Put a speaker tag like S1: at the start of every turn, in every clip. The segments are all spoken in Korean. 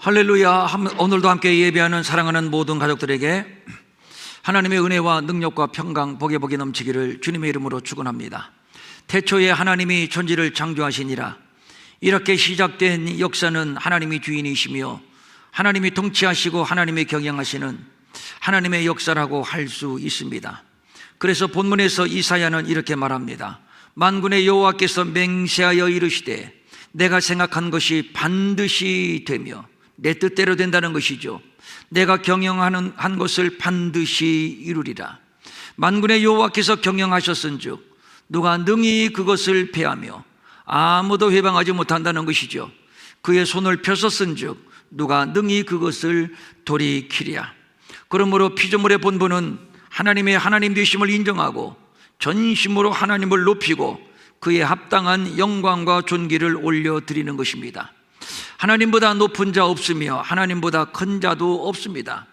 S1: 할렐루야. 오늘도 함께 예배하는 사랑하는 모든 가족들에게 하나님의 은혜와 능력과 평강, 복이 넘치기를 주님의 이름으로 축원합니다. 태초에 하나님이 천지를 창조하시니라. 이렇게 시작된 역사는 하나님이 주인이시며 하나님이 통치하시고 하나님이 경영하시는 하나님의 역사라고 할 수 있습니다. 그래서 본문에서 이사야는 이렇게 말합니다. 만군의 여호와께서 맹세하여 이르시되 내가 생각한 것이 반드시 되며, 내 뜻대로 된다는 것이죠. 내가 경영하는 한 것을 반드시 이루리라. 만군의 여호와께서 경영하셨은즉 누가 능히 그것을 패하며 아무도 회방하지 못한다는 것이죠. 그의 손을 펴섰은즉 누가 능히 그것을 돌이키랴. 그러므로 피조물의 본분은 하나님의 하나님 되심을 인정하고 전심으로 하나님을 높이고 그의 합당한 영광과 존귀를 올려드리는 것입니다. 하나님보다 높은 자 없으며 하나님보다 큰 자도 없습니다.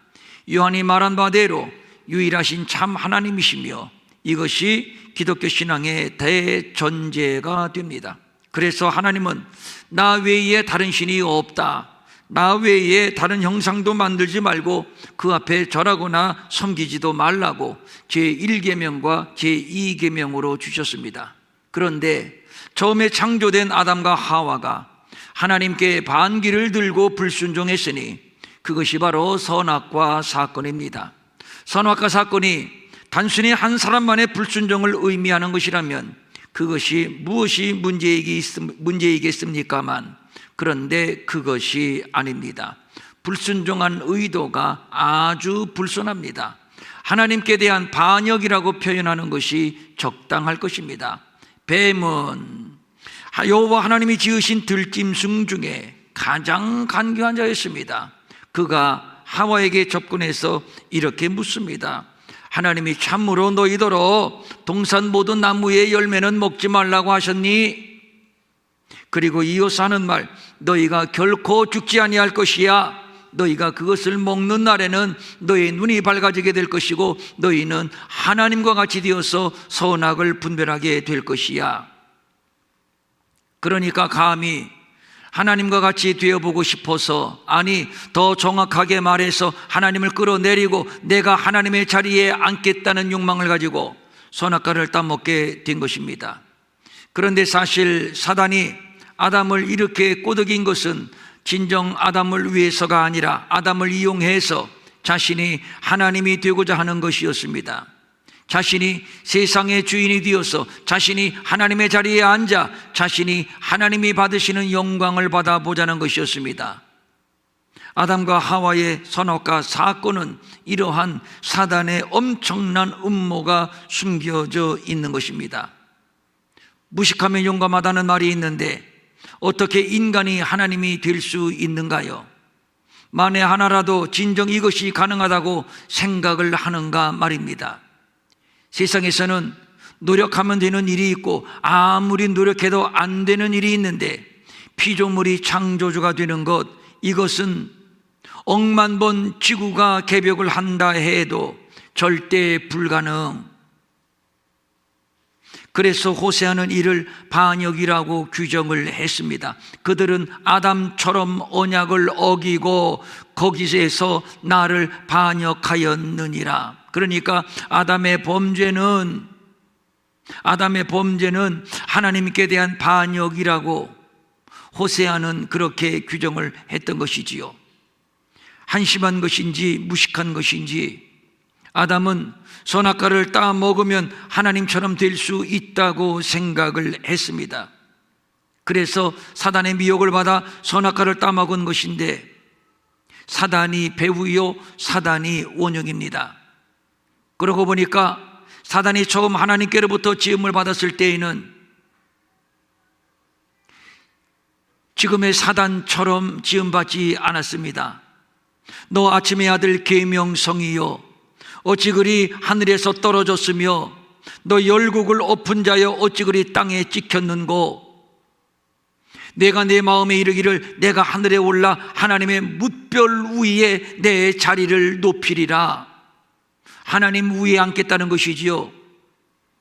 S1: 요한이 말한 바대로 유일하신 참 하나님이시며 이것이 기독교 신앙의 대전제가 됩니다. 그래서 하나님은 나 외에 다른 신이 없다, 나 외에 다른 형상도 만들지 말고 그 앞에 절하거나 섬기지도 말라고 제1계명과 제2계명으로 주셨습니다. 그런데 처음에 창조된 아담과 하와가 하나님께 반기를 들고 불순종했으니 그것이 바로 선악과 사건입니다. 선악과 사건이 단순히 한 사람만의 불순종을 의미하는 것이라면 그것이 무엇이 문제이겠습니까만, 그런데 그것이 아닙니다. 불순종한 의도가 아주 불손합니다. 하나님께 대한 반역이라고 표현하는 것이 적당할 것입니다. 뱀은 여호와 하나님이 지으신 들짐승 중에 가장 간교한 자였습니다. 그가 하와에게 접근해서 이렇게 묻습니다. 하나님이 참으로 너희더러 동산 모든 나무의 열매는 먹지 말라고 하셨니? 그리고 이어서 하는 말, 너희가 결코 죽지 아니할 것이야. 너희가 그것을 먹는 날에는 너희 눈이 밝아지게 될 것이고 너희는 하나님과 같이 되어서 선악을 분별하게 될 것이야. 그러니까 감히 하나님과 같이 되어보고 싶어서, 아니 더 정확하게 말해서 하나님을 끌어내리고 내가 하나님의 자리에 앉겠다는 욕망을 가지고 선악과를 따먹게 된 것입니다. 그런데 사실 사단이 아담을 이렇게 꼬드긴 것은 진정 아담을 위해서가 아니라 아담을 이용해서 자신이 하나님이 되고자 하는 것이었습니다. 자신이 세상의 주인이 되어서 자신이 하나님의 자리에 앉아 자신이 하나님이 받으시는 영광을 받아보자는 것이었습니다. 아담과 하와의 선악과 사건은 이러한 사단의 엄청난 음모가 숨겨져 있는 것입니다. 무식하면 용감하다는 말이 있는데 어떻게 인간이 하나님이 될 수 있는가요? 만에 하나라도 진정 이것이 가능하다고 생각을 하는가 말입니다. 세상에서는 노력하면 되는 일이 있고 아무리 노력해도 안 되는 일이 있는데 피조물이 창조주가 되는 것, 이것은 억만 번 지구가 개벽을 한다 해도 절대 불가능. 그래서 호세아는 이를 반역이라고 규정을 했습니다. 그들은 아담처럼 언약을 어기고 거기에서 나를 반역하였느니라. 그러니까 아담의 범죄는 하나님께 대한 반역이라고 호세아는 그렇게 규정을 했던 것이지요. 한심한 것인지 무식한 것인지 아담은 선악과를 따 먹으면 하나님처럼 될 수 있다고 생각을 했습니다. 그래서 사단의 미혹을 받아 선악과를 따 먹은 것인데 사단이 배후요 사단이 원흉입니다. 그러고 보니까 사단이 처음 하나님께로부터 지음을 받았을 때에는 지금의 사단처럼 지음받지 않았습니다. 너 아침의 아들 계명성이여 어찌 그리 하늘에서 떨어졌으며 너 열국을 엎은 자여 어찌 그리 땅에 찍혔는고, 내가 내 마음에 이르기를 내가 하늘에 올라 하나님의 뭇별 위에 내 자리를 높이리라. 하나님 위에 앉겠다는 것이지요.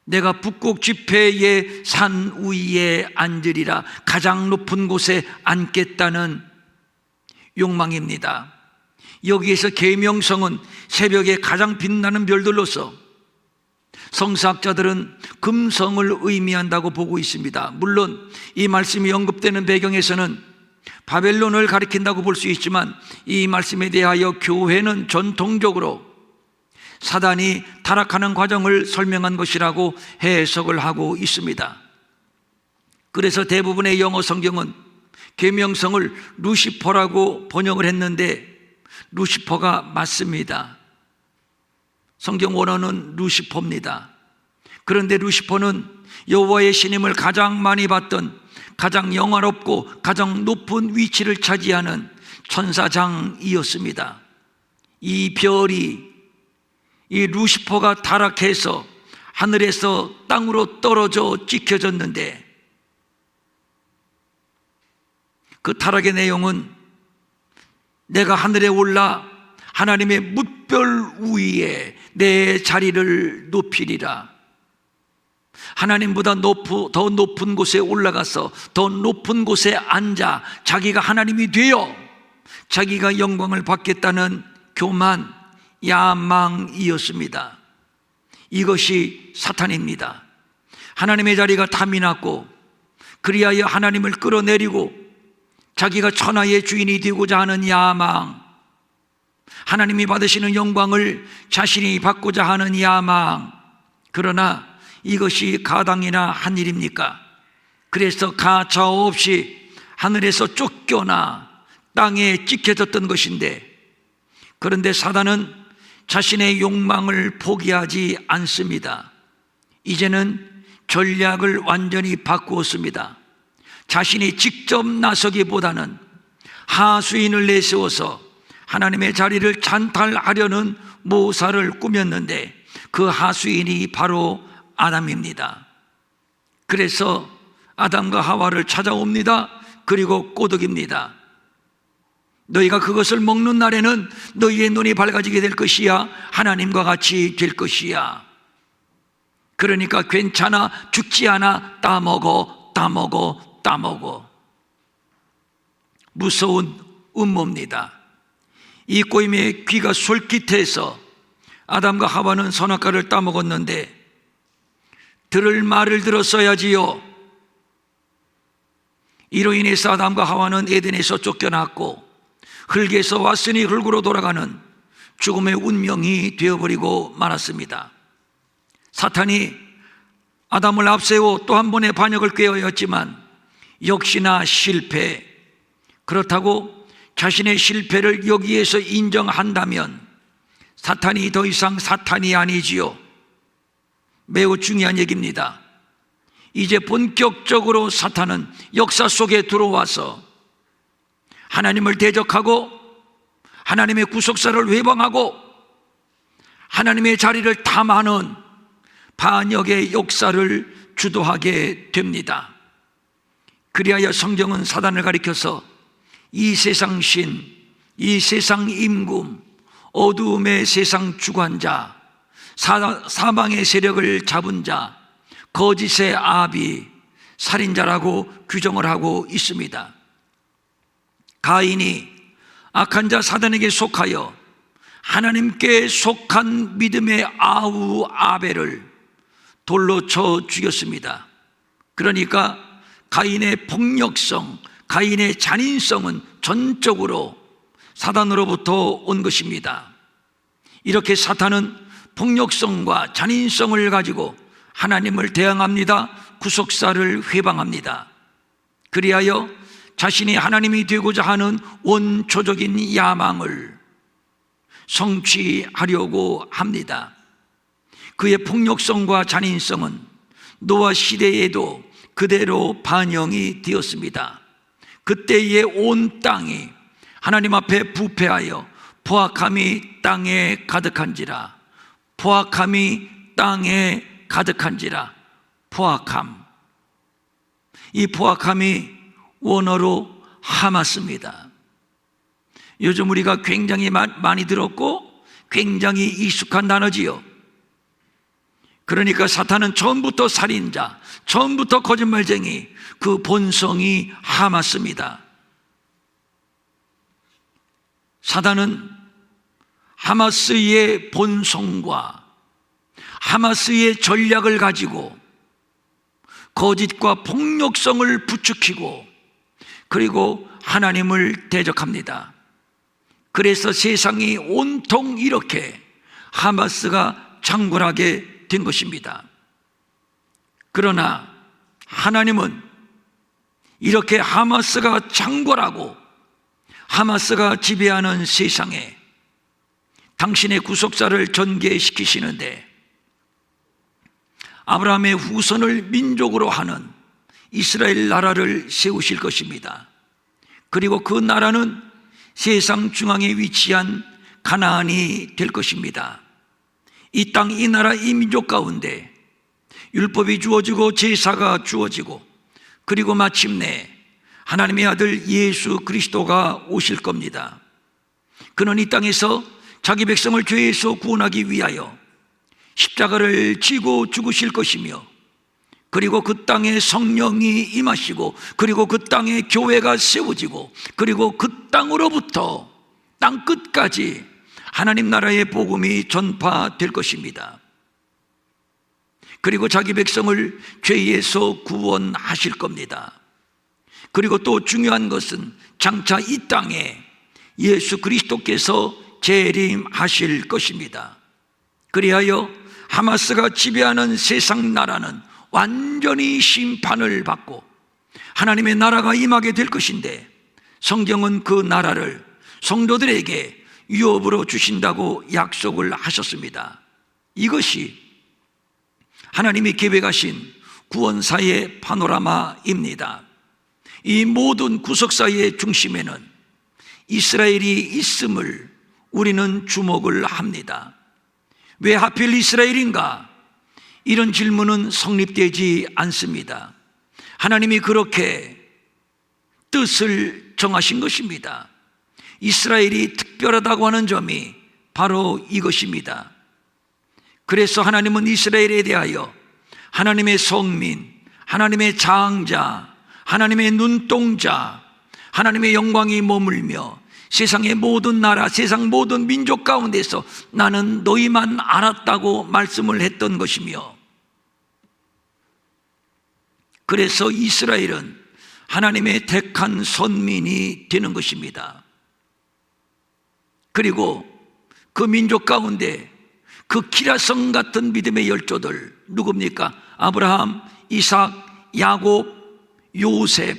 S1: 내가 북극 지폐의 산 위에 앉으리라. 가장 높은 곳에 앉겠다는 욕망입니다. 여기에서 계명성은 새벽에 가장 빛나는 별들로서 성사학자들은 금성을 의미한다고 보고 있습니다. 물론 이 말씀이 언급되는 배경에서는 바벨론을 가리킨다고 볼 수 있지만 이 말씀에 대하여 교회는 전통적으로 사단이 타락하는 과정을 설명한 것이라고 해석을 하고 있습니다. 그래서 대부분의 영어 성경은 계명성을 루시퍼라고 번역을 했는데 루시퍼가 맞습니다. 성경 원어는 루시퍼입니다. 그런데 루시퍼는 여호와의 신임을 가장 많이 받던, 가장 영화롭고 가장 높은 위치를 차지하는 천사장이었습니다. 이 별이, 이 루시퍼가 타락해서 하늘에서 땅으로 떨어져 찍혀졌는데, 그 타락의 내용은 내가 하늘에 올라 하나님의 뭇별 위에 내 자리를 높이리라. 하나님보다 더 높은 곳에 올라가서 더 높은 곳에 앉아 자기가 하나님이 되어 자기가 영광을 받겠다는 교만, 야망이었습니다. 이것이 사탄입니다. 하나님의 자리가 탐이 났고 그리하여 하나님을 끌어내리고 자기가 천하의 주인이 되고자 하는 야망, 하나님이 받으시는 영광을 자신이 받고자 하는 야망. 그러나 이것이 가당이나 한 일입니까? 그래서 가차없이 하늘에서 쫓겨나 땅에 찍혀졌던 것인데, 그런데 사단은 자신의 욕망을 포기하지 않습니다. 이제는 전략을 완전히 바꾸었습니다. 자신이 직접 나서기보다는 하수인을 내세워서 하나님의 자리를 찬탈하려는 모사를 꾸몄는데 그 하수인이 바로 아담입니다. 그래서 아담과 하와를 찾아옵니다. 그리고 꼬드깁니다. 너희가 그것을 먹는 날에는 너희의 눈이 밝아지게 될 것이야. 하나님과 같이 될 것이야. 그러니까 괜찮아, 죽지 않아, 따먹어, 따먹어, 따먹어. 무서운 음모입니다. 이 꼬임의 귀가 솔깃해서 아담과 하와는 선악과를 따먹었는데 들을 말을 들었어야지요. 이로 인해서 아담과 하와는 에덴에서 쫓겨났고 흙에서 왔으니 흙으로 돌아가는 죽음의 운명이 되어버리고 말았습니다. 사탄이 아담을 앞세워 또 한 번의 반역을 꾀하였지만 역시나 실패. 그렇다고 자신의 실패를 여기에서 인정한다면 사탄이 더 이상 사탄이 아니지요. 매우 중요한 얘기입니다. 이제 본격적으로 사탄은 역사 속에 들어와서 하나님을 대적하고 하나님의 구속사를 회방하고 하나님의 자리를 탐하는 반역의 역사를 주도하게 됩니다. 그리하여 성경은 사단을 가리켜서 이 세상 신, 이 세상 임금, 어두움의 세상 주관자, 사망의 세력을 잡은 자, 거짓의 아비, 살인자라고 규정을 하고 있습니다. 가인이 악한 자 사단에게 속하여 하나님께 속한 믿음의 아우 아벨을 돌로 쳐 죽였습니다. 그러니까 가인의 폭력성, 가인의 잔인성은 전적으로 사단으로부터 온 것입니다. 이렇게 사탄은 폭력성과 잔인성을 가지고 하나님을 대항합니다. 구속사를 회방합니다. 그리하여 자신이 하나님이 되고자 하는 원초적인 야망을 성취하려고 합니다. 그의 폭력성과 잔인성은 노아 시대에도 그대로 반영이 되었습니다. 그때의 온 땅이 하나님 앞에 부패하여 포악함이 땅에 가득한지라. 포악함이 땅에 가득한지라. 포악함. 이 포악함이 원어로 하마스입니다. 요즘 우리가 굉장히 많이 들었고 굉장히 익숙한 단어지요. 그러니까 사탄은 처음부터 살인자, 처음부터 거짓말쟁이, 그 본성이 하마스입니다. 사단은 하마스의 본성과 하마스의 전략을 가지고 거짓과 폭력성을 부추기고 그리고 하나님을 대적합니다. 그래서 세상이 온통 이렇게 하마스가 창궐하게 된 것입니다. 그러나 하나님은 이렇게 하마스가 창궐하고 하마스가 지배하는 세상에 당신의 구속사를 전개시키시는데 아브라함의 후손을 민족으로 하는 이스라엘 나라를 세우실 것입니다. 그리고 그 나라는 세상 중앙에 위치한 가나안이 될 것입니다. 이 땅, 이 나라, 이 민족 가운데 율법이 주어지고 제사가 주어지고 그리고 마침내 하나님의 아들 예수 그리스도가 오실 겁니다. 그는 이 땅에서 자기 백성을 죄에서 구원하기 위하여 십자가를 지고 죽으실 것이며 그리고 그 땅에 성령이 임하시고 그리고 그 땅에 교회가 세워지고 그리고 그 땅으로부터 땅 끝까지 하나님 나라의 복음이 전파될 것입니다. 그리고 자기 백성을 죄에서 구원하실 겁니다. 그리고 또 중요한 것은 장차 이 땅에 예수 그리스도께서 재림하실 것입니다. 그리하여 하마스가 지배하는 세상 나라는 완전히 심판을 받고 하나님의 나라가 임하게 될 것인데 성경은 그 나라를 성도들에게 유업으로 주신다고 약속을 하셨습니다. 이것이 하나님이 계획하신 구원사의 파노라마입니다. 이 모든 구속사의 중심에는 이스라엘이 있음을 우리는 주목을 합니다. 왜 하필 이스라엘인가? 이런 질문은 성립되지 않습니다. 하나님이 그렇게 뜻을 정하신 것입니다. 이스라엘이 특별하다고 하는 점이 바로 이것입니다. 그래서 하나님은 이스라엘에 대하여 하나님의 성민, 하나님의 장자, 하나님의 눈동자, 하나님의 영광이 머물며 세상의 모든 나라, 세상 모든 민족 가운데서 나는 너희만 알았다고 말씀을 했던 것이며 그래서 이스라엘은 하나님의 택한 선민이 되는 것입니다. 그리고 그 민족 가운데 그 기라성 같은 믿음의 열조들 누굽니까? 아브라함, 이삭, 야곱, 요셉,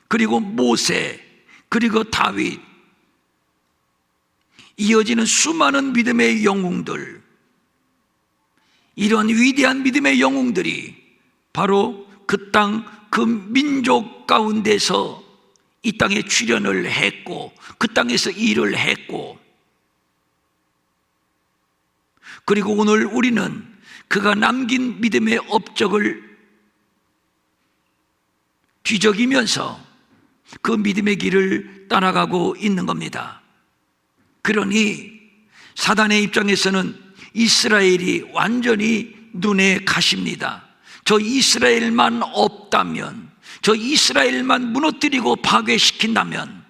S1: 그리고 모세, 그리고 다윗, 이어지는 수많은 믿음의 영웅들, 이런 위대한 믿음의 영웅들이 바로 그 땅, 그 민족 가운데서 이 땅에 출현을 했고 그 땅에서 일을 했고 그리고 오늘 우리는 그가 남긴 믿음의 업적을 뒤적이면서 그 믿음의 길을 따라가고 있는 겁니다. 그러니 사단의 입장에서는 이스라엘이 완전히 눈에 가십니다. 저 이스라엘만 없다면, 저 이스라엘만 무너뜨리고 파괴시킨다면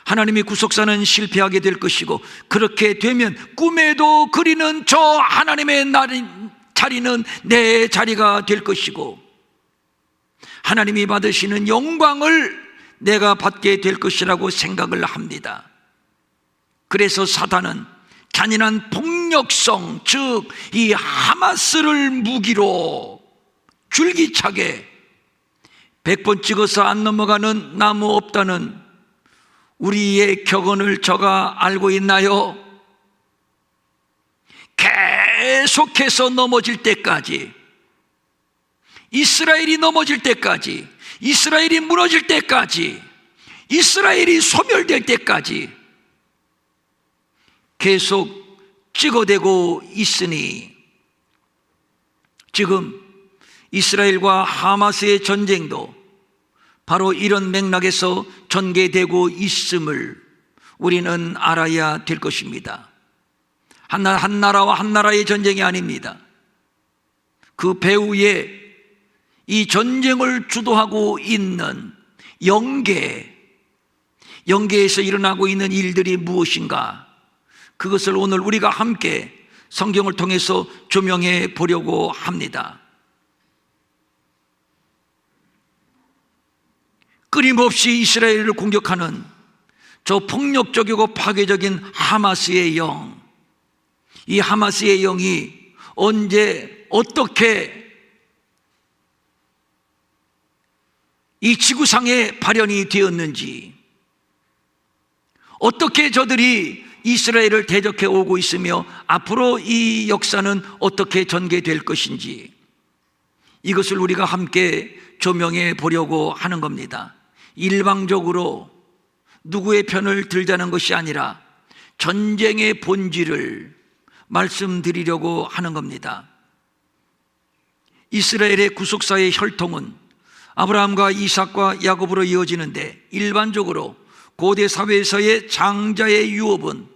S1: 하나님의 구속사는 실패하게 될 것이고 그렇게 되면 꿈에도 그리는 저 하나님의 자리는 내 자리가 될 것이고 하나님이 받으시는 영광을 내가 받게 될 것이라고 생각을 합니다. 그래서 사단은 잔인한 폭력성, 즉 이 하마스를 무기로 줄기차게 100번 찍어서 안 넘어가는 나무 없다는 우리의 격언을 저가 알고 있나요? 계속해서 넘어질 때까지, 이스라엘이 넘어질 때까지, 이스라엘이 무너질 때까지, 이스라엘이 소멸될 때까지 계속 찍어대고 있으니 지금 이스라엘과 하마스의 전쟁도 바로 이런 맥락에서 전개되고 있음을 우리는 알아야 될 것입니다. 한 나라와 한 나라의 전쟁이 아닙니다. 그 배후에 이 전쟁을 주도하고 있는 영계, 영계에서 일어나고 있는 일들이 무엇인가? 그것을 오늘 우리가 함께 성경을 통해서 조명해 보려고 합니다. 끊임없이 이스라엘을 공격하는 저 폭력적이고 파괴적인 하마스의 영, 이 하마스의 영이 언제 어떻게 이 지구상에 발현이 되었는지, 어떻게 저들이 이스라엘을 대적해 오고 있으며 앞으로 이 역사는 어떻게 전개될 것인지, 이것을 우리가 함께 조명해 보려고 하는 겁니다. 일방적으로 누구의 편을 들자는 것이 아니라 전쟁의 본질을 말씀드리려고 하는 겁니다. 이스라엘의 구속사의 혈통은 아브라함과 이삭과 야곱으로 이어지는데, 일반적으로 고대 사회에서의 장자의 유업은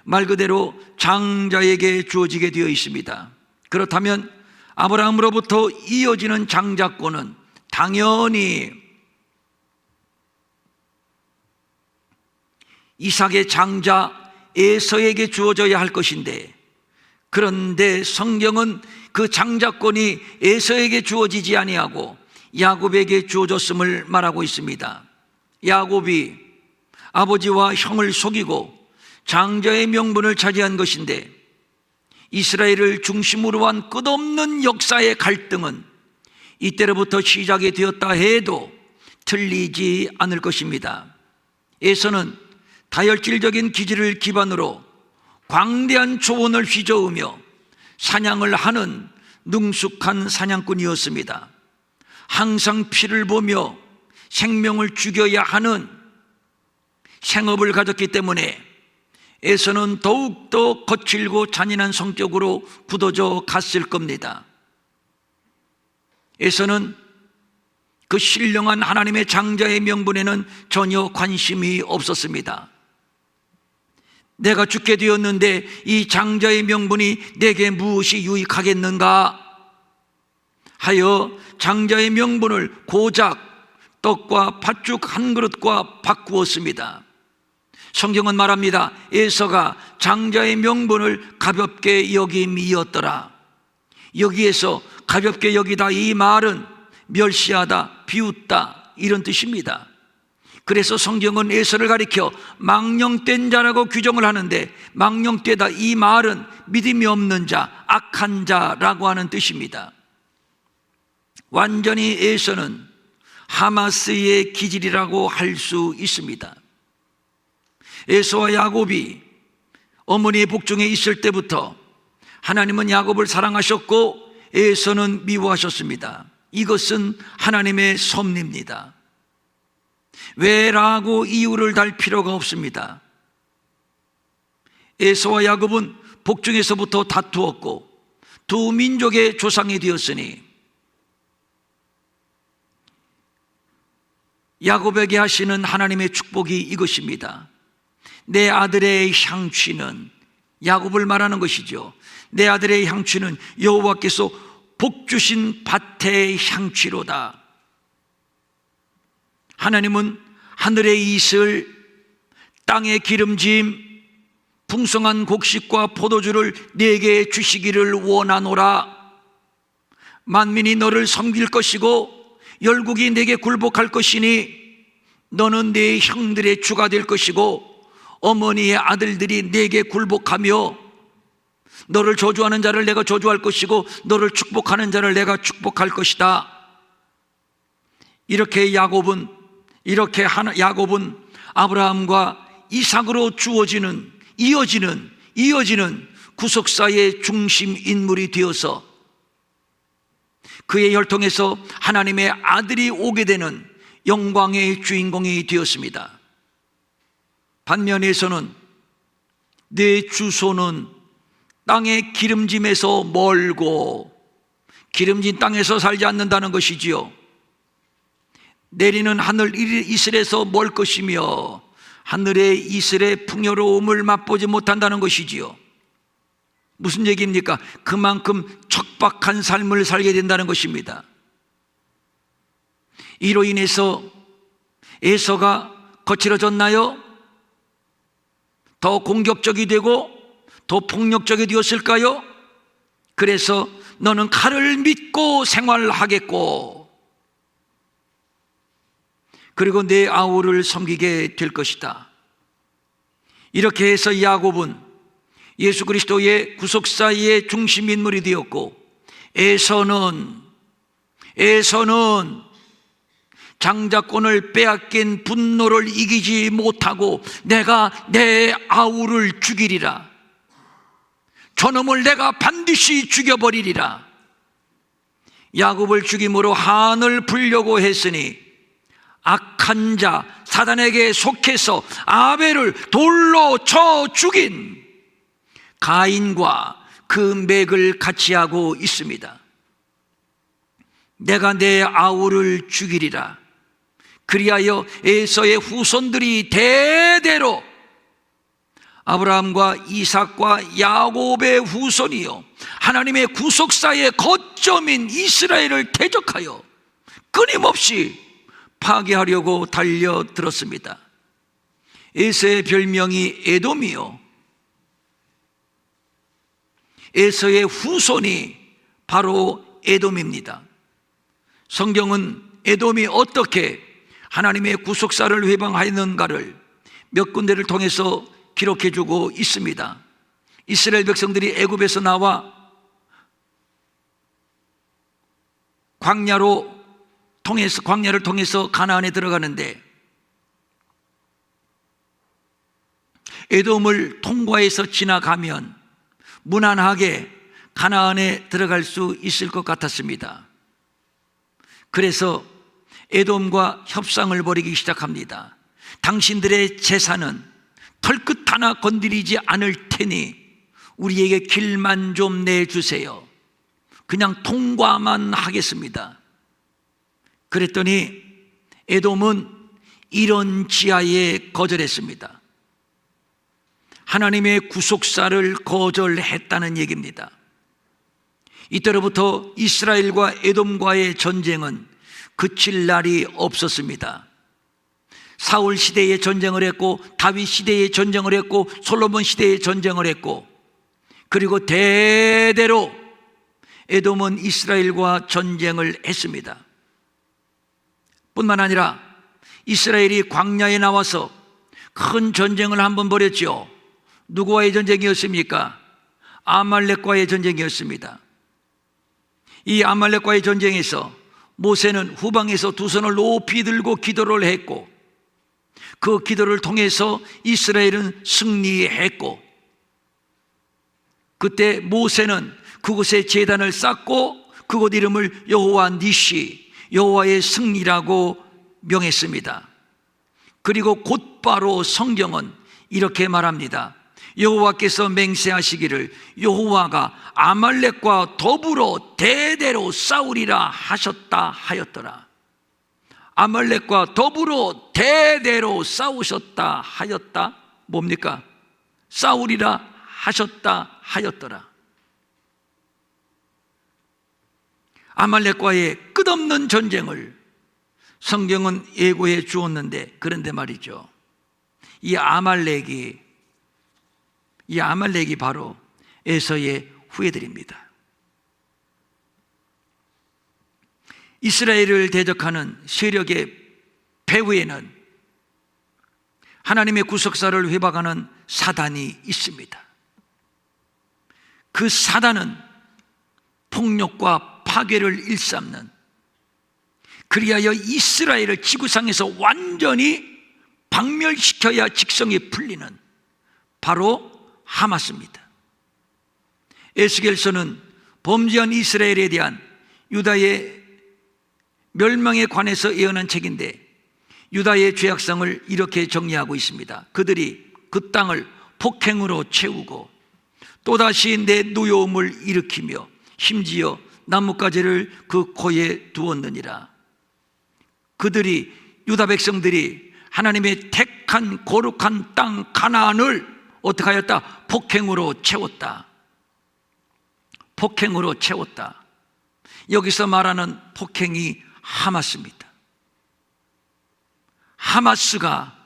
S1: 말 그대로 장자에게 주어지게 되어 있습니다. 그렇다면 아브라함으로부터 이어지는 장자권은 당연히 이삭의 장자 에서에게 주어져야 할 것인데, 그런데 성경은 그 장자권이 에서에게 주어지지 아니하고 야곱에게 주어졌음을 말하고 있습니다. 야곱이 아버지와 형을 속이고 장자의 명분을 차지한 것인데, 이스라엘을 중심으로 한 끝없는 역사의 갈등은 이때로부터 시작이 되었다 해도 틀리지 않을 것입니다. 에서는 다혈질적인 기질을 기반으로 광대한 초원을 휘저으며 사냥을 하는 능숙한 사냥꾼이었습니다. 항상 피를 보며 생명을 죽여야 하는 생업을 가졌기 때문에 에서는 더욱더 거칠고 잔인한 성격으로 굳어져 갔을 겁니다. 에서는 그 신령한 하나님의 장자의 명분에는 전혀 관심이 없었습니다. 내가 죽게 되었는데 이 장자의 명분이 내게 무엇이 유익하겠는가 하여 장자의 명분을 고작 떡과 팥죽 한 그릇과 바꾸었습니다. 성경은 말합니다. 에서가 장자의 명분을 가볍게 여김이었더라. 여기에서 가볍게 여기다, 이 말은 멸시하다, 비웃다, 이런 뜻입니다. 그래서 성경은 에서를 가리켜 망령된 자라고 규정을 하는데, 망령되다, 이 말은 믿음이 없는 자, 악한 자라고 하는 뜻입니다. 완전히 에서는 하마스의 기질이라고 할 수 있습니다. 에서와 야곱이 어머니의 복중에 있을 때부터 하나님은 야곱을 사랑하셨고 에서는 미워하셨습니다. 이것은 하나님의 섭리입니다. 왜라고 이유를 달 필요가 없습니다. 에서와 야곱은 복중에서부터 다투었고 두 민족의 조상이 되었으니 야곱에게 하시는 하나님의 축복이 이것입니다. 내 아들의 향취는, 야곱을 말하는 것이죠. 내 아들의 향취는 여호와께서 복 주신 밭의 향취로다. 하나님은 하늘의 이슬, 땅의 기름짐, 풍성한 곡식과 포도주를 내게 주시기를 원하노라. 만민이 너를 섬길 것이고 열국이 내게 굴복할 것이니 너는 네 형들의 주가 될 것이고 어머니의 아들들이 내게 굴복하며 너를 저주하는 자를 내가 저주할 것이고 너를 축복하는 자를 내가 축복할 것이다. 이렇게 야곱은 아브라함과 이삭으로 이어지는 구속사의 중심 인물이 되어서 그의 혈통에서 하나님의 아들이 오게 되는 영광의 주인공이 되었습니다. 반면에서는 내 주소는 땅의 기름짐에서 멀고 기름진 땅에서 살지 않는다는 것이지요. 내리는 하늘 이슬에서 멀 것이며 하늘의 이슬의 풍요로움을 맛보지 못한다는 것이지요. 무슨 얘기입니까? 그만큼 척박한 삶을 살게 된다는 것입니다. 이로 인해서 에서가 거칠어졌나요? 더 공격적이 되고 더 폭력적이 되었을까요? 그래서 너는 칼을 믿고 생활하겠고 그리고 내 아우를 섬기게 될 것이다. 이렇게 해서 야곱은 예수 그리스도의 구속사의 중심 인물이 되었고, 에서는 장자권을 빼앗긴 분노를 이기지 못하고 내가 내 아우를 죽이리라, 저놈을 내가 반드시 죽여버리리라. 야곱을 죽임으로 한을 풀려고 했으니 악한 자 사단에게 속해서 아벨을 돌로 쳐 죽인 가인과 그 맥을 같이 하고 있습니다. 내가 내 아우를 죽이리라. 그리하여 에서의 후손들이 대대로 아브라함과 이삭과 야곱의 후손이요 하나님의 구속사의 거점인 이스라엘을 대적하여 끊임없이 파괴하려고 달려들었습니다. 에서의 별명이 에돔이요, 에서의 후손이 바로 에돔입니다. 성경은 에돔이 어떻게 하나님의 구속사를 회방하였는가를 몇 군데를 통해서 기록해주고 있습니다. 이스라엘 백성들이 애굽에서 나와 광야를 통해서 가나안에 들어가는데 에돔을 통과해서 지나가면 무난하게 가나안에 들어갈 수 있을 것 같았습니다. 그래서 에돔과 협상을 벌이기 시작합니다. 당신들의 재산은 털끝 하나 건드리지 않을 테니 우리에게 길만 좀 내주세요. 그냥 통과만 하겠습니다. 그랬더니 에돔은 이런 지하에 거절했습니다. 하나님의 구속사를 거절했다는 얘기입니다. 이때로부터 이스라엘과 에돔과의 전쟁은 그칠 날이 없었습니다. 사울 시대에 전쟁을 했고, 다윗 시대에 전쟁을 했고, 솔로몬 시대에 전쟁을 했고, 그리고 대대로 에돔은 이스라엘과 전쟁을 했습니다. 뿐만 아니라 이스라엘이 광야에 나와서 큰 전쟁을 한번 벌였죠. 누구와의 전쟁이었습니까? 아말렉과의 전쟁이었습니다. 이 아말렉과의 전쟁에서 모세는 후방에서 두 손을 높이 들고 기도를 했고, 그 기도를 통해서 이스라엘은 승리했고, 그때 모세는 그곳에 제단을 쌓고 그곳 이름을 여호와 니시, 여호와의 승리라고 명했습니다. 그리고 곧바로 성경은 이렇게 말합니다. 여호와께서 맹세하시기를 여호와가 아말렉과 더불어 대대로 싸우리라 하셨다 하였더라. 아말렉과 더불어 대대로 싸우셨다 하였다, 뭡니까? 싸우리라 하셨다 하였더라. 아말렉과의 끝없는 전쟁을 성경은 예고해 주었는데, 그런데 말이죠, 이 아말렉이 바로 에서의 후예들입니다. 이스라엘을 대적하는 세력의 배후에는 하나님의 구속사를 회방하는 사단이 있습니다. 그 사단은 폭력과 파괴를 일삼는, 그리하여 이스라엘을 지구상에서 완전히 박멸시켜야 직성이 풀리는 바로 하마스입니다. 에스겔서는 범죄한 이스라엘에 대한 유다의 멸망에 관해서 예언한 책인데, 유다의 죄악성을 이렇게 정리하고 있습니다. 그들이 그 땅을 폭행으로 채우고 또다시 내 노여움을 일으키며 심지어 나뭇가지를 그 코에 두었느니라. 그들이, 유다 백성들이 하나님의 택한 거룩한 땅 가나안을 어떻게 하였다? 폭행으로 채웠다. 폭행으로 채웠다. 여기서 말하는 폭행이 하마스입니다. 하마스가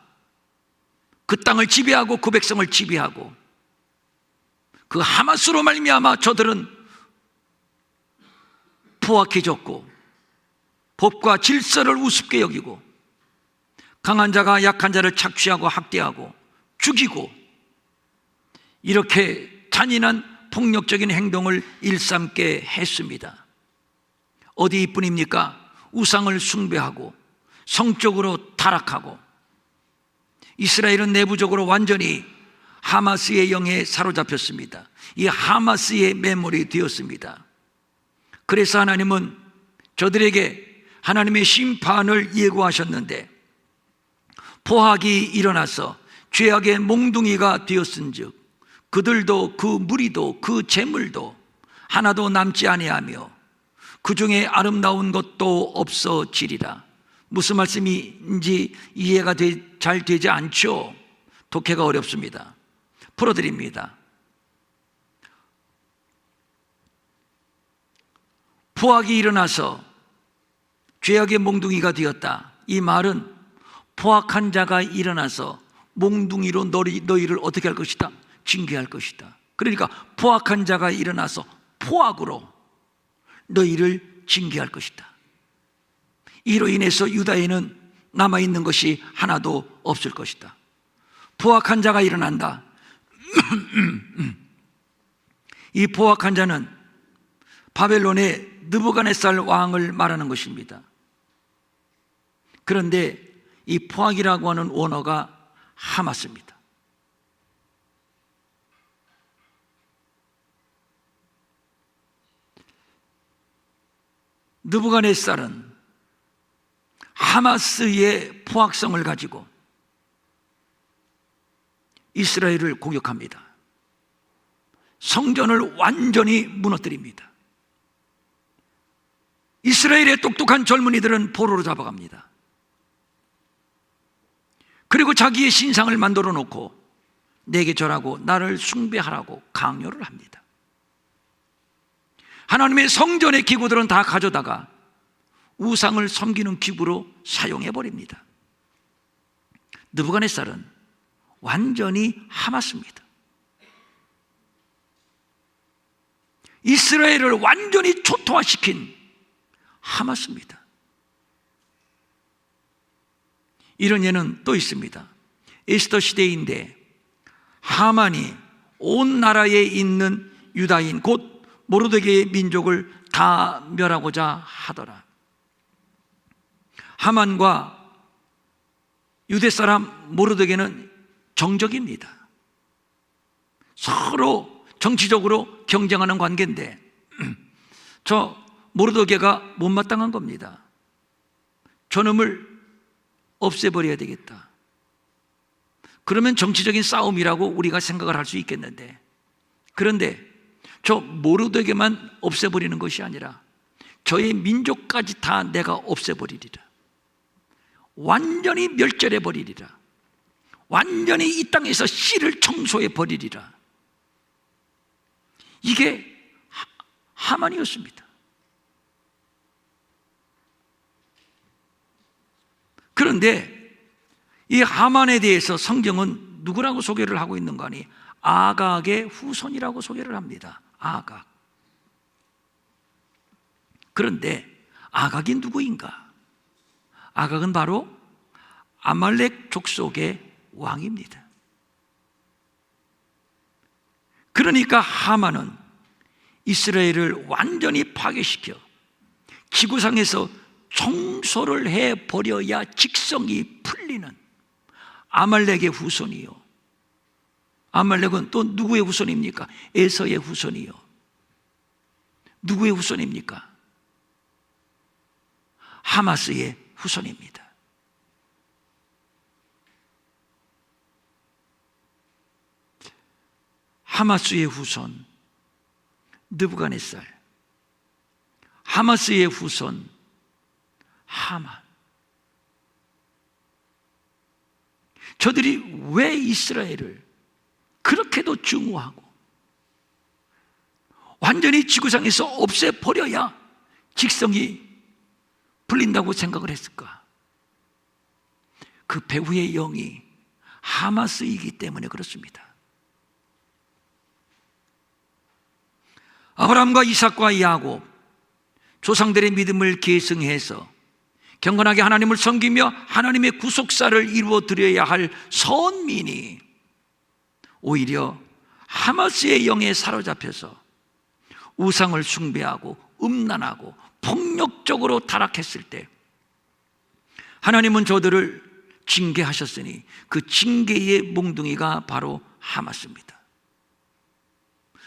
S1: 그 땅을 지배하고 그 백성을 지배하고 그 하마스로 말미암아 저들은 포악해졌고 법과 질서를 우습게 여기고 강한 자가 약한 자를 착취하고 학대하고 죽이고 이렇게 잔인한 폭력적인 행동을 일삼게 했습니다. 어디뿐입니까? 우상을 숭배하고 성적으로 타락하고 이스라엘은 내부적으로 완전히 하마스의 영에 사로잡혔습니다. 이 하마스의 매몰이 되었습니다. 그래서 하나님은 저들에게 하나님의 심판을 예고하셨는데 포악이 일어나서 죄악의 몽둥이가 되었은즉 그들도 그 무리도 그 재물도 하나도 남지 아니하며 그 중에 아름다운 것도 없어지리라. 무슨 말씀인지 이해가 잘 되지 않죠? 독해가 어렵습니다. 풀어드립니다. 포악이 일어나서 죄악의 몽둥이가 되었다. 이 말은 포악한 자가 일어나서 몽둥이로 너희를 어떻게 할 것이다? 징계할 것이다. 그러니까 포악한 자가 일어나서 포악으로 너희를 징계할 것이다. 이로 인해서 유다에는 남아있는 것이 하나도 없을 것이다. 포악한 자가 일어난다. 이 포악한 자는 바벨론의 느부갓네살 왕을 말하는 것입니다. 그런데 이 포악이라고 하는 원어가 하마스입니다. 느부갓네살은 하마스의 포악성을 가지고 이스라엘을 공격합니다. 성전을 완전히 무너뜨립니다. 이스라엘의 똑똑한 젊은이들은 포로로 잡아갑니다. 그리고 자기의 신상을 만들어 놓고 내게 절하고 나를 숭배하라고 강요를 합니다. 하나님의 성전의 기구들은 다 가져다가 우상을 섬기는 기구로 사용해버립니다. 느부갓네살은 완전히 하마스입니다. 이스라엘을 완전히 초토화시킨 하마스입니다. 이런 예는 또 있습니다. 에스더 시대인데 하만이 온 나라에 있는 유다인 곧 모르드게의 민족을 다 멸하고자 하더라. 하만과 유대 사람 모르드게는 정적입니다. 서로 정치적으로 경쟁하는 관계인데 저 모르드게가 못마땅한 겁니다. 저놈을 없애버려야 되겠다. 그러면 정치적인 싸움이라고 우리가 생각을 할 수 있겠는데, 그런데 저 모르드게만 없애버리는 것이 아니라 저의 민족까지 다 내가 없애버리리라. 완전히 멸절해버리리라. 완전히 이 땅에서 씨를 청소해버리리라. 이게 하만이었습니다. 그런데 이 하만에 대해서 성경은 누구라고 소개를 하고 있는가 하니 아각의 후손이라고 소개를 합니다. 아각. 그런데 아각이 누구인가? 아각은 바로 아말렉 족속의 왕입니다. 그러니까 하만은 이스라엘을 완전히 파괴시켜 지구상에서 청소를 해버려야 직성이 풀리는 아말렉의 후손이요. 아말렉은 또 누구의 후손입니까? 에서의 후손이요. 누구의 후손입니까? 하마스의 후손입니다. 하마스의 후손 느부갓네살, 하마스의 후손 하만. 저들이 왜 이스라엘을 그렇게도 증오하고 완전히 지구상에서 없애버려야 직성이 풀린다고 생각을 했을까? 그 배후의 영이 하마스이기 때문에 그렇습니다. 아브라함과 이삭과 야곱, 조상들의 믿음을 계승해서 경건하게 하나님을 섬기며 하나님의 구속사를 이루어 드려야 할 선민이 오히려 하마스의 영에 사로잡혀서 우상을 숭배하고 음란하고 폭력적으로 타락했을 때 하나님은 저들을 징계하셨으니 그 징계의 몽둥이가 바로 하마스입니다.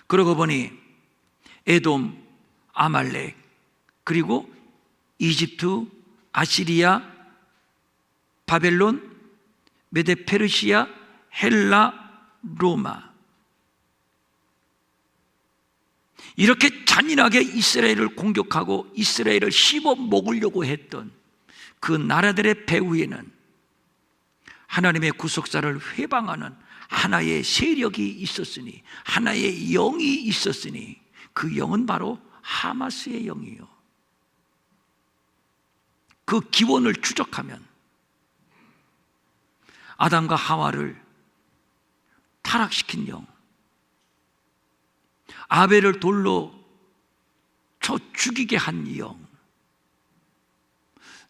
S1: 그러고 보니 에돔, 아말렉, 그리고 이집트, 아시리아, 바벨론, 메데페르시아, 헬라, 로마, 이렇게 잔인하게 이스라엘을 공격하고 이스라엘을 씹어 먹으려고 했던 그 나라들의 배후에는 하나님의 구속사를 회방하는 하나의 세력이 있었으니, 하나의 영이 있었으니, 그 영은 바로 하마스의 영이요. 그 기원을 추적하면 아담과 하와를 타락시킨 영, 아벨을 돌로 쳐 죽이게 한 영,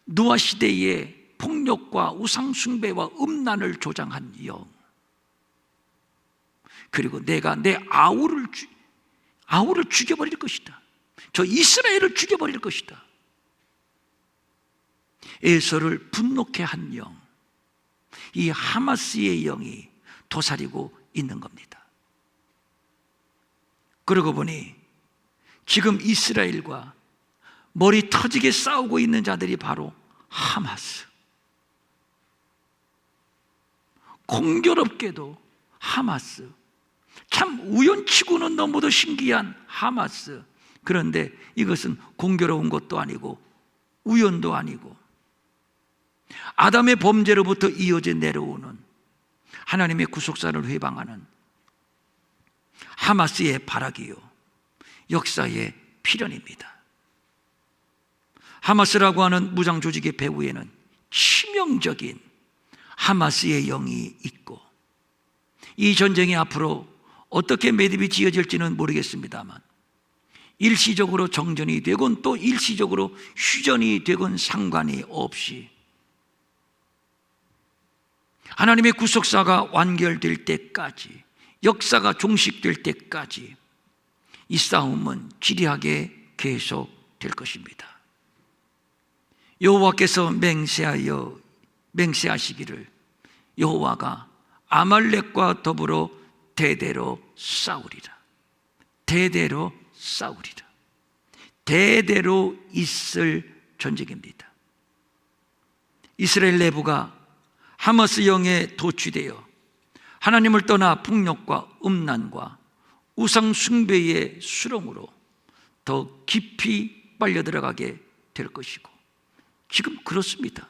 S1: 노아 시대에 폭력과 우상숭배와 음란을 조장한 영, 그리고 내가 내 아우를 죽여버릴 것이다, 저 이스라엘을 죽여버릴 것이다, 에서를 분노케 한 영, 이 하마스의 영이 도사리고 있는 겁니다. 그러고 보니 지금 이스라엘과 머리 터지게 싸우고 있는 자들이 바로 하마스. 공교롭게도 하마스, 참 우연치고는 너무도 신기한 하마스. 그런데 이것은 공교로운 것도 아니고 우연도 아니고 아담의 범죄로부터 이어져 내려오는 하나님의 구속사를 회방하는 하마스의 발악이요, 역사의 필연입니다. 하마스라고 하는 무장 조직의 배후에는 치명적인 하마스의 영이 있고, 이 전쟁이 앞으로 어떻게 매듭이 지어질지는 모르겠습니다만 일시적으로 정전이 되건 또 일시적으로 휴전이 되건 상관이 없이 하나님의 구속사가 완결될 때까지, 역사가 종식될 때까지 이 싸움은 지리하게 계속될 것입니다. 여호와께서 맹세하시기를 여호와가 아말렉과 더불어 대대로 싸우리라. 대대로 싸우리라. 대대로 있을 전쟁입니다. 이스라엘 내부가 하마스 영에 도취되어 하나님을 떠나 폭력과 음란과 우상 숭배의 수렁으로 더 깊이 빨려 들어가게 될 것이고, 지금 그렇습니다.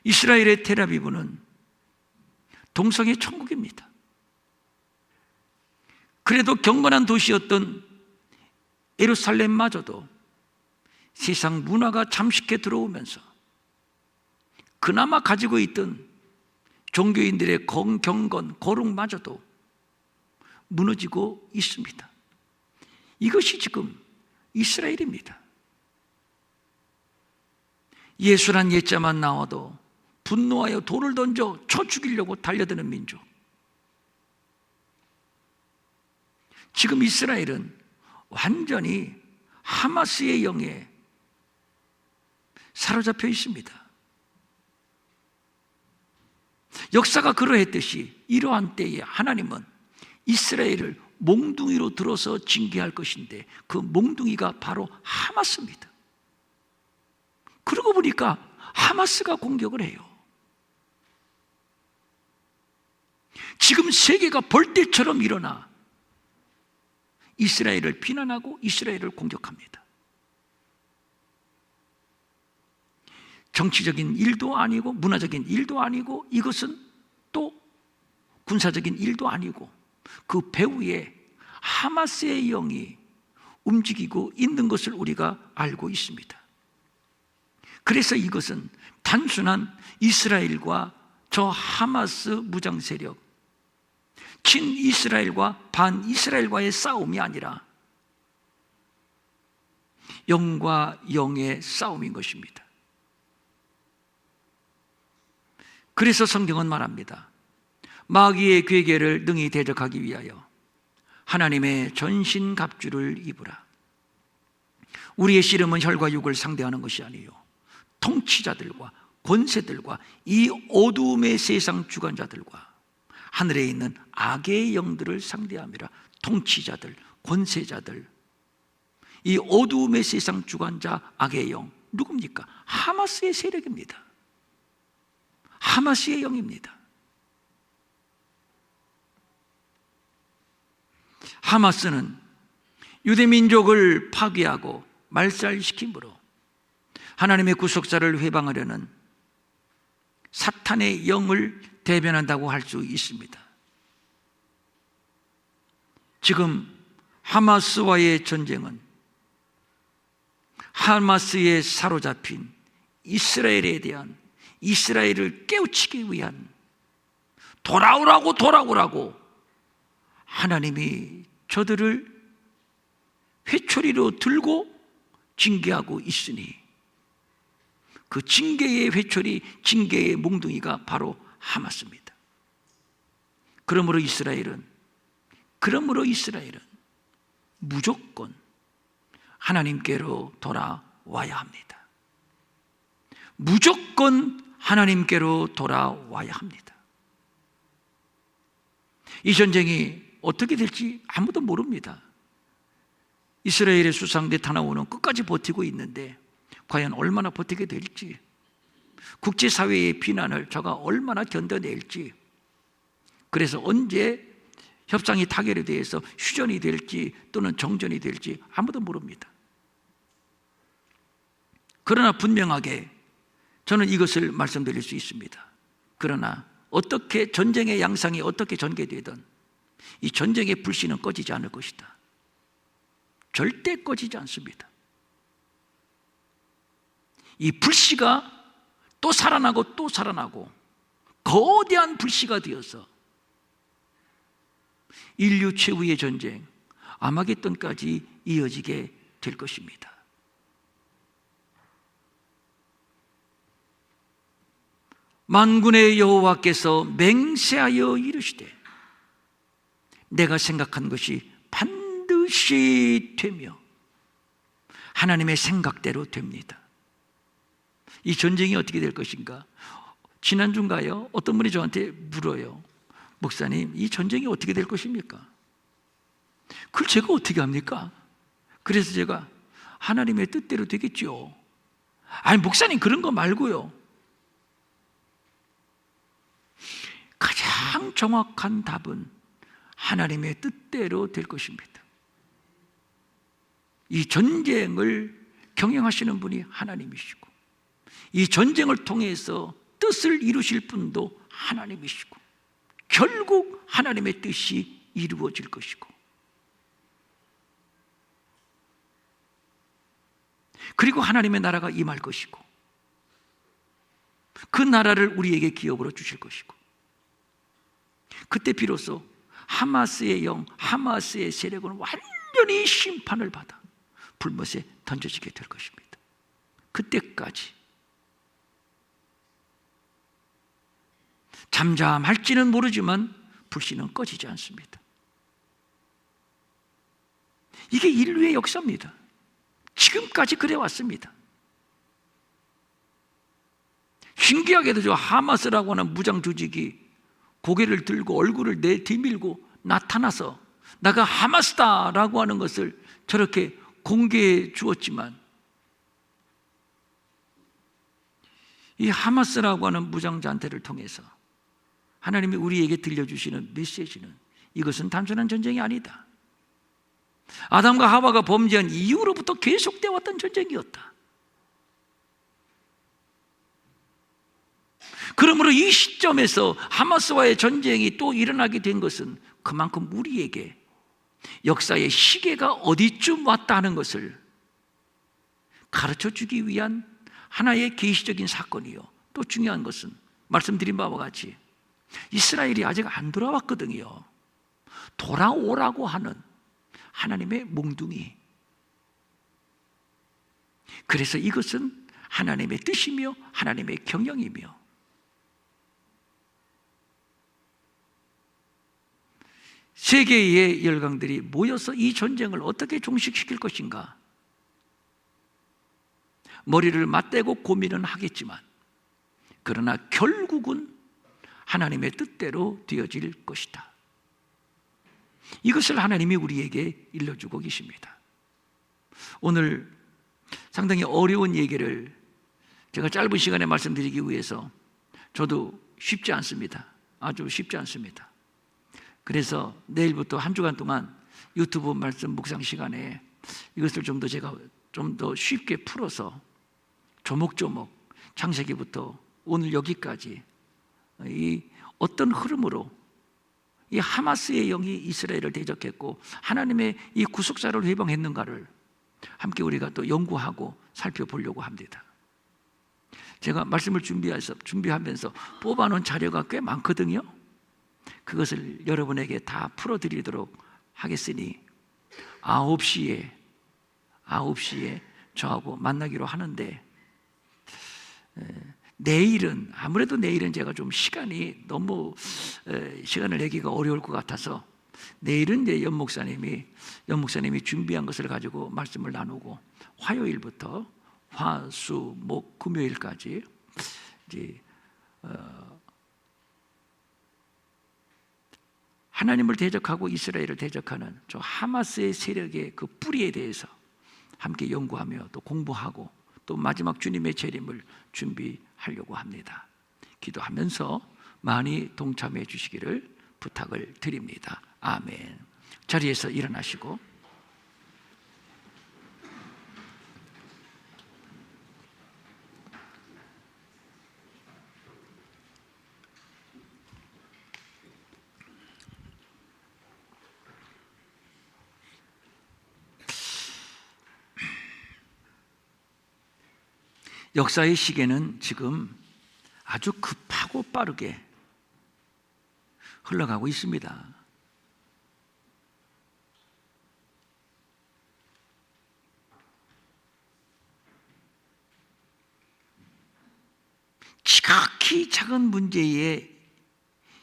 S1: 이스라엘의 텔아비브는 동성의 천국입니다. 그래도 경건한 도시였던 예루살렘마저도 세상 문화가 잠식해 들어오면서 그나마 가지고 있던 종교인들의 경건, 거룩마저도 무너지고 있습니다. 이것이 지금 이스라엘입니다. 예수란 예자만 나와도 분노하여 돌을 던져 쳐 죽이려고 달려드는 민족. 지금 이스라엘은 완전히 하마스의 영에 사로잡혀 있습니다. 역사가 그러했듯이 이러한 때에 하나님은 이스라엘을 몽둥이로 들어서 징계할 것인데 그 몽둥이가 바로 하마스입니다. 그러고 보니까 하마스가 공격을 해요. 지금 세계가 벌떼처럼 일어나 이스라엘을 비난하고 이스라엘을 공격합니다. 정치적인 일도 아니고 문화적인 일도 아니고 이것은 또 군사적인 일도 아니고 그 배후에 하마스의 영이 움직이고 있는 것을 우리가 알고 있습니다. 그래서 이것은 단순한 이스라엘과 저 하마스 무장 세력, 친이스라엘과 반이스라엘과의 싸움이 아니라 영과 영의 싸움인 것입니다. 그래서 성경은 말합니다. 마귀의 괴계를 능히 대적하기 위하여 하나님의 전신갑주를 입으라. 우리의 씨름은 혈과 육을 상대하는 것이 아니요 통치자들과 권세들과 이 어두움의 세상 주관자들과 하늘에 있는 악의 영들을 상대함이라. 통치자들, 권세자들, 이 어두움의 세상 주관자 악의 영, 누굽니까? 하마스의 세력입니다. 하마스의 영입니다. 하마스는 유대민족을 파괴하고 말살시킴으로 하나님의 구속자를 회방하려는 사탄의 영을 대변한다고 할 수 있습니다. 지금 하마스와의 전쟁은 하마스에 사로잡힌 이스라엘에 대한, 이스라엘을 깨우치기 위한, 돌아오라고 하나님이 저들을 회초리로 들고 징계하고 있으니 그 징계의 회초리, 징계의 몽둥이가 바로 하마스입니다. 그러므로 이스라엘은 무조건 하나님께로 돌아와야 합니다. 무조건 하나님께로 돌아와야 합니다. 이 전쟁이 어떻게 될지 아무도 모릅니다. 이스라엘의 수상 네타냐후는 끝까지 버티고 있는데 과연 얼마나 버티게 될지, 국제사회의 비난을 저가 얼마나 견뎌낼지, 그래서 언제 협상이 타결에 대해서 휴전이 될지 또는 정전이 될지 아무도 모릅니다. 그러나 분명하게 저는 이것을 말씀드릴 수 있습니다. 그러나 어떻게 전쟁의 양상이 어떻게 전개되든 이 전쟁의 불씨는 꺼지지 않을 것이다. 절대 꺼지지 않습니다. 이 불씨가 또 살아나고 또 살아나고 거대한 불씨가 되어서 인류 최후의 전쟁 아마겟돈까지 이어지게 될 것입니다. 만군의 여호와께서 맹세하여 이르시되 내가 생각한 것이 반드시 되며 하나님의 생각대로 됩니다. 이 전쟁이 어떻게 될 것인가? 지난주인가요? 어떤 분이 저한테 물어요. 목사님, 이 전쟁이 어떻게 될 것입니까? 그걸 제가 어떻게 합니까? 그래서 제가 하나님의 뜻대로 되겠죠. 아니 목사님 그런 거 말고요. 가장 정확한 답은 하나님의 뜻대로 될 것입니다. 이 전쟁을 경영하시는 분이 하나님이시고 이 전쟁을 통해서 뜻을 이루실 분도 하나님이시고 결국 하나님의 뜻이 이루어질 것이고 그리고 하나님의 나라가 임할 것이고 그 나라를 우리에게 기업으로 주실 것이고 그때 비로소 하마스의 영, 하마스의 세력은 완전히 심판을 받아 불못에 던져지게 될 것입니다. 그때까지 잠잠할지는 모르지만 불씨는 꺼지지 않습니다. 이게 인류의 역사입니다. 지금까지 그래 왔습니다. 신기하게도 저 하마스라고 하는 무장 조직이 고개를 들고 얼굴을 내디밀고 나타나서 내가 하마스다라고 하는 것을 저렇게 공개해 주었지만 이 하마스라고 하는 무장단체를 통해서 하나님이 우리에게 들려주시는 메시지는 이것은 단순한 전쟁이 아니다. 아담과 하와가 범죄한 이후로부터 계속되어 왔던 전쟁이었다. 그러므로 이 시점에서 하마스와의 전쟁이 또 일어나게 된 것은 그만큼 우리에게 역사의 시계가 어디쯤 왔다 하는 것을 가르쳐 주기 위한 하나의 계시적인 사건이요. 또 중요한 것은 말씀드린 바와 같이 이스라엘이 아직 안 돌아왔거든요. 돌아오라고 하는 하나님의 몽둥이. 그래서 이것은 하나님의 뜻이며 하나님의 경영이며, 세계의 열강들이 모여서 이 전쟁을 어떻게 종식시킬 것인가 머리를 맞대고 고민은 하겠지만, 그러나 결국은 하나님의 뜻대로 되어질 것이다. 이것을 하나님이 우리에게 일러주고 계십니다. 오늘 상당히 어려운 얘기를 제가 짧은 시간에 말씀드리기 위해서 저도 쉽지 않습니다. 아주 쉽지 않습니다. 그래서 내일부터 한 주간 동안 유튜브 말씀 묵상 시간에 이것을 좀 더 제가 좀 더 쉽게 풀어서 조목조목 창세기부터 오늘 여기까지 이 어떤 흐름으로 이 하마스의 영이 이스라엘을 대적했고 하나님의 이 구속사를 회방했는가를 함께 우리가 또 연구하고 살펴보려고 합니다. 제가 말씀을 준비하면서 뽑아놓은 자료가 꽤 많거든요. 그것을 여러분에게 다 풀어드리도록 하겠으니 9시에 저하고 만나기로 하는데, 내일은 아무래도 내일은 제가 좀 시간이 너무 시간을 내기가 어려울 것 같아서 내일은 이제 연 목사님이 준비한 것을 가지고 말씀을 나누고, 화요일부터 화, 수, 목, 금요일까지 이제 하나님을 대적하고 이스라엘을 대적하는 저 하마스의 세력의 그 뿌리에 대해서 함께 연구하며 또 공부하고 또 마지막 주님의 재림을 준비하려고 합니다. 기도하면서 많이 동참해 주시기를 부탁을 드립니다. 아멘. 자리에서 일어나시고 역사의 시계는 지금 아주 급하고 빠르게 흘러가고 있습니다. 지극히 작은 문제에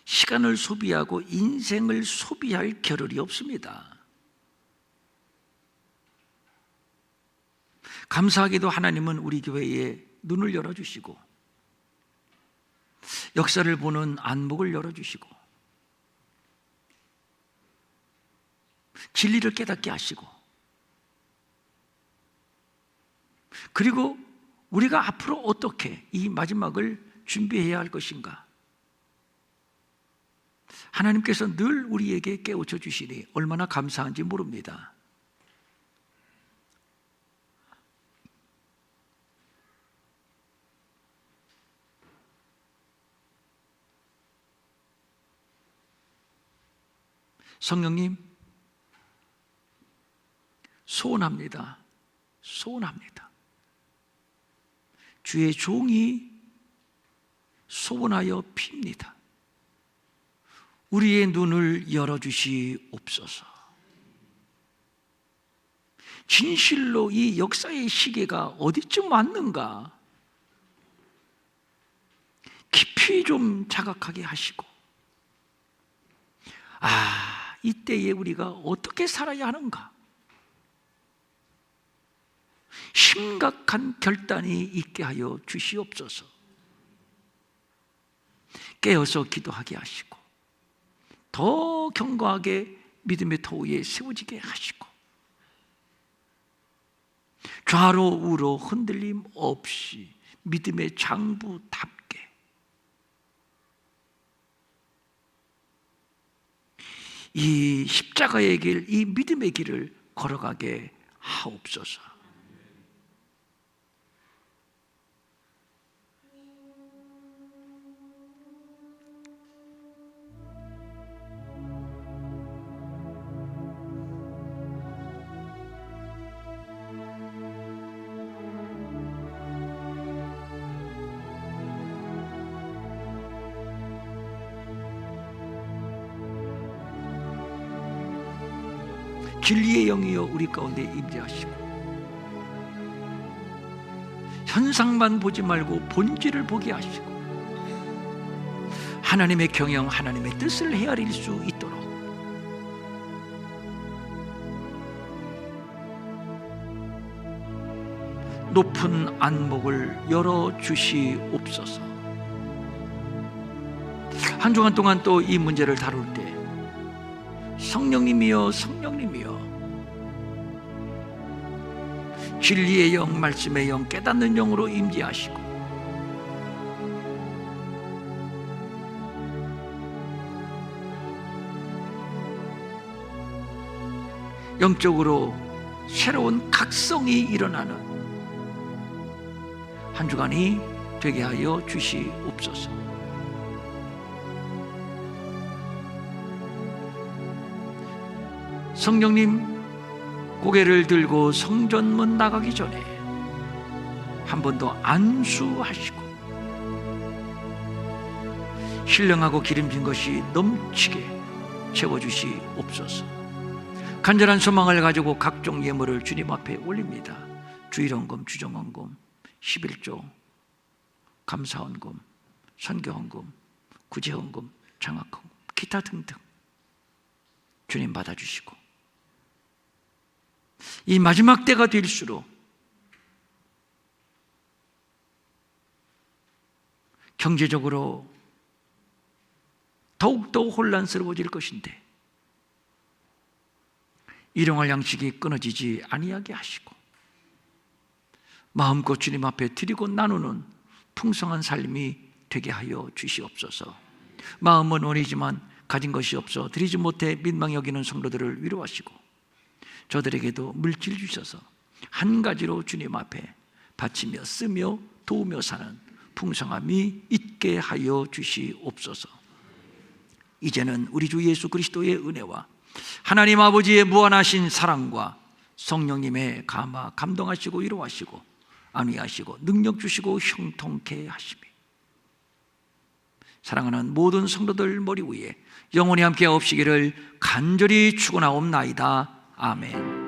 S1: 시간을 소비하고 인생을 소비할 겨를이 없습니다. 감사하게도 하나님은 우리 교회에 눈을 열어주시고 역사를 보는 안목을 열어주시고 진리를 깨닫게 하시고, 그리고 우리가 앞으로 어떻게 이 마지막을 준비해야 할 것인가, 하나님께서 늘 우리에게 깨우쳐 주시니 얼마나 감사한지 모릅니다. 성령님, 소원합니다. 주의 종이 소원하여 핍니다. 우리의 눈을 열어주시옵소서. 진실로 이 역사의 시계가 어디쯤 왔는가 깊이 좀 자각하게 하시고, 이때에 우리가 어떻게 살아야 하는가, 심각한 결단이 있게 하여 주시옵소서. 깨어서 기도하게 하시고 더 견고하게 믿음의 터 위에 세워지게 하시고, 좌로 우로 흔들림 없이 믿음의 장부답게 이 십자가의 길, 이 믿음의 길을 걸어가게 하옵소서. 진리의 영이여 우리 가운데 임재하시고 현상만 보지 말고 본질을 보게 하시고 하나님의 경영, 하나님의 뜻을 헤아릴 수 있도록 높은 안목을 열어주시옵소서. 한 주간 동안 또 이 문제를 다룰 때 성령님이여 성령님이여 진리의 영, 말씀의 영, 깨닫는 영으로 임재하시고 영적으로 새로운 각성이 일어나는 한 주간이 되게 하여 주시옵소서. 성령님, 고개를 들고 성전문 나가기 전에 한 번 더 안수하시고 신령하고 기름진 것이 넘치게 채워주시옵소서. 간절한 소망을 가지고 각종 예물을 주님 앞에 올립니다. 주일헌금, 주정헌금, 11조, 감사헌금, 선교헌금, 구제헌금, 장학헌금, 기타 등등 주님 받아주시고 이 마지막 때가 될수록 경제적으로 더욱더 혼란스러워질 것인데 일용할 양식이 끊어지지 아니하게 하시고 마음껏 주님 앞에 드리고 나누는 풍성한 삶이 되게 하여 주시옵소서. 마음은 원이지만 가진 것이 없어 드리지 못해 민망히 여기는 성도들을 위로하시고 저들에게도 물질 주셔서 한 가지로 주님 앞에 바치며 쓰며 도우며 사는 풍성함이 있게 하여 주시옵소서. 이제는 우리 주 예수 그리스도의 은혜와 하나님 아버지의 무한하신 사랑과 성령님의 감동하시고 위로하시고 안위하시고 능력 주시고 형통케 하시며 사랑하는 모든 성도들 머리 위에 영원히 함께 없시기를 간절히 축원하옵나이다. 아멘.